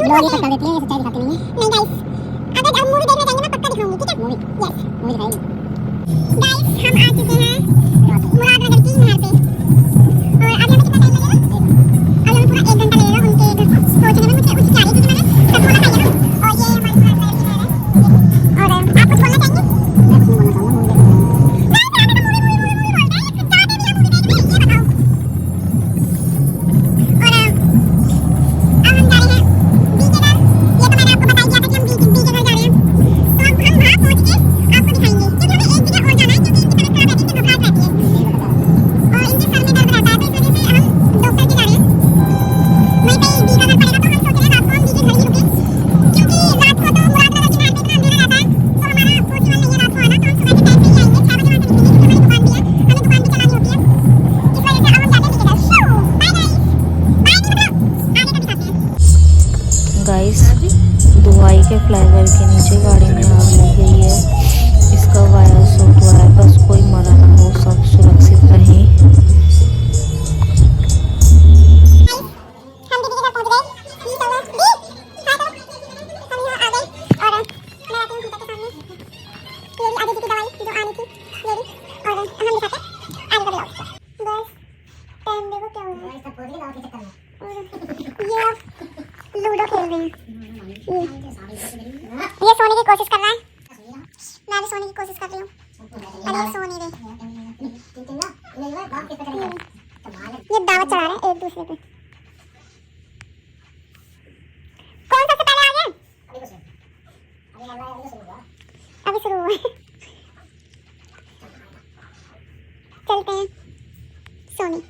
लोग ये सब कर देते हैं, ये सच्चाई दिखाते नहीं हैं। नहीं गाइस, अगर अब मूवी देखने जाएंगे मैं पक्का दिखाऊंगी, ठीक है? मूवी यस मूवी दिखाएंगे। गाइस, हम आ चुके हैं मुरादनगर की नहर पे और अभी हमें कितना टाइम लगेगा? अभी हमें पूरा 1 घंटा लगेगा उनके घर पहुंचने में। मुझे उसकी तैयारी क्योंकि मैंने सब बोला था ना। और ये हमारी मुरादनगर की नहर है। और आप कुछ बोलना चाहेंगे? मैं कुछ नहीं बोलना चाहूंगा, मूवी देखना है। गाइस, दुबई के फ्लाईओवर के नीचे गाड़ी में आग लग गई है। इसका वायर शॉर्ट हुआ है, बस कोई मरा ना हो, सब सुरक्षित रहें। लूडो खेल रहे हैं। ये सोने की कोशिश कर रहा है, मैं भी सोने की कोशिश कर रही हूँ। अरे सो नहीं रहे, ये दावत चढ़ा रहे हैं एक दूसरे पे। कौन सबसे पहले आ गया? अभी शुरू हुआ है। चलते हैं सोने।